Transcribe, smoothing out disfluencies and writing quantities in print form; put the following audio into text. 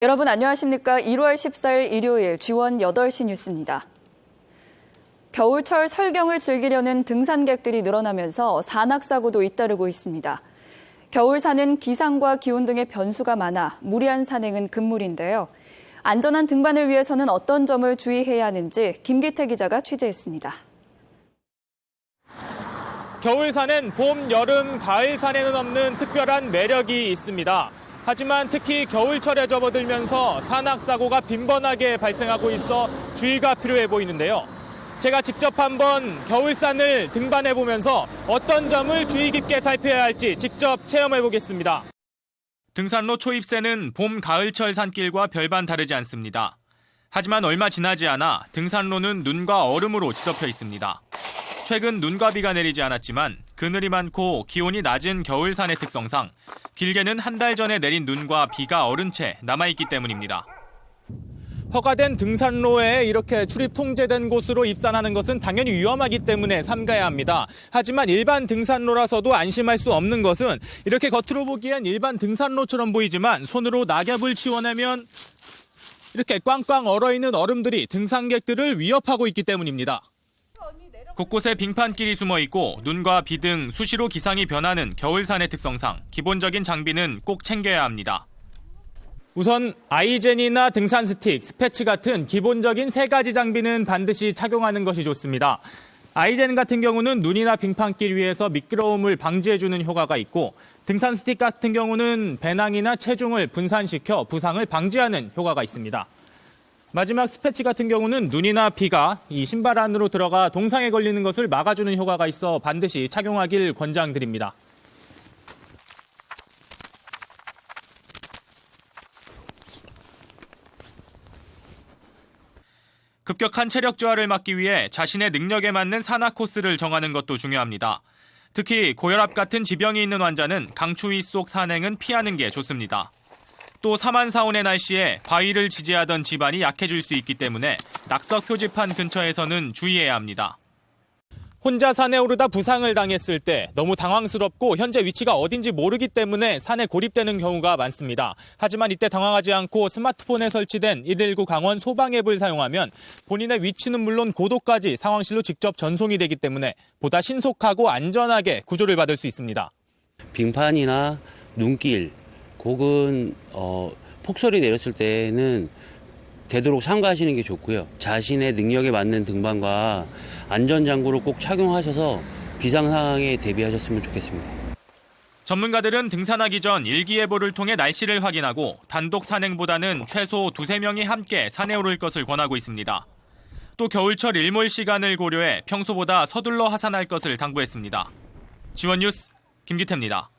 여러분 안녕하십니까? 1월 14일 일요일 G1 8시 뉴스입니다. 겨울철 설경을 즐기려는 등산객들이 늘어나면서 산악사고도 잇따르고 있습니다. 겨울산은 기상과 기온 등의 변수가 많아 무리한 산행은 금물인데요. 안전한 등반을 위해서는 어떤 점을 주의해야 하는지 김기태 기자가 취재했습니다. 겨울산엔 봄, 여름, 가을산에는 없는 특별한 매력이 있습니다. 하지만 특히 겨울철에 접어들면서 산악사고가 빈번하게 발생하고 있어 주의가 필요해 보이는데요. 제가 직접 한번 겨울산을 등반해보면서 어떤 점을 주의 깊게 살펴야 할지 직접 체험해보겠습니다. 등산로 초입새는 봄, 가을철 산길과 별반 다르지 않습니다. 하지만 얼마 지나지 않아 등산로는 눈과 얼음으로 뒤덮여 있습니다. 최근 눈과 비가 내리지 않았지만 그늘이 많고 기온이 낮은 겨울산의 특성상 길게는 한 달 전에 내린 눈과 비가 얼은 채 남아있기 때문입니다. 허가된 등산로에 이렇게 출입 통제된 곳으로 입산하는 것은 당연히 위험하기 때문에 삼가야 합니다. 하지만 일반 등산로라서도 안심할 수 없는 것은 이렇게 겉으로 보기엔 일반 등산로처럼 보이지만 손으로 낙엽을 치워내면 이렇게 꽝꽝 얼어있는 얼음들이 등산객들을 위협하고 있기 때문입니다. 곳곳에 빙판길이 숨어 있고 눈과 비 등 수시로 기상이 변하는 겨울산의 특성상 기본적인 장비는 꼭 챙겨야 합니다. 우선 아이젠이나 등산 스틱, 스패치 같은 기본적인 3가지 장비는 반드시 착용하는 것이 좋습니다. 아이젠 같은 경우는 눈이나 빙판길 위에서 미끄러움을 방지해주는 효과가 있고 등산 스틱 같은 경우는 배낭이나 체중을 분산시켜 부상을 방지하는 효과가 있습니다. 마지막 스패치 같은 경우는 눈이나 비가 이 신발 안으로 들어가 동상에 걸리는 것을 막아주는 효과가 있어 반드시 착용하길 권장드립니다. 급격한 체력 저하를 막기 위해 자신의 능력에 맞는 산악 코스를 정하는 것도 중요합니다. 특히 고혈압 같은 지병이 있는 환자는 강추위 속 산행은 피하는 게 좋습니다. 또 사만사온의 날씨에 바위를 지지하던 지반이 약해질 수 있기 때문에 낙석 표지판 근처에서는 주의해야 합니다. 혼자 산에 오르다 부상을 당했을 때 너무 당황스럽고 현재 위치가 어딘지 모르기 때문에 산에 고립되는 경우가 많습니다. 하지만 이때 당황하지 않고 스마트폰에 설치된 119 강원 소방 앱을 사용하면 본인의 위치는 물론 고도까지 상황실로 직접 전송이 되기 때문에 보다 신속하고 안전하게 구조를 받을 수 있습니다. 빙판이나 눈길, 혹은 폭설이 내렸을 때는 되도록 삼가하시는 게 좋고요. 자신의 능력에 맞는 등반과 안전장구를 꼭 착용하셔서 비상 상황에 대비하셨으면 좋겠습니다. 전문가들은 등산하기 전 일기예보를 통해 날씨를 확인하고 단독 산행보다는 최소 2-3명이 함께 산에 오를 것을 권하고 있습니다. 또 겨울철 일몰 시간을 고려해 평소보다 서둘러 하산할 것을 당부했습니다. G1 뉴스 김기태입니다.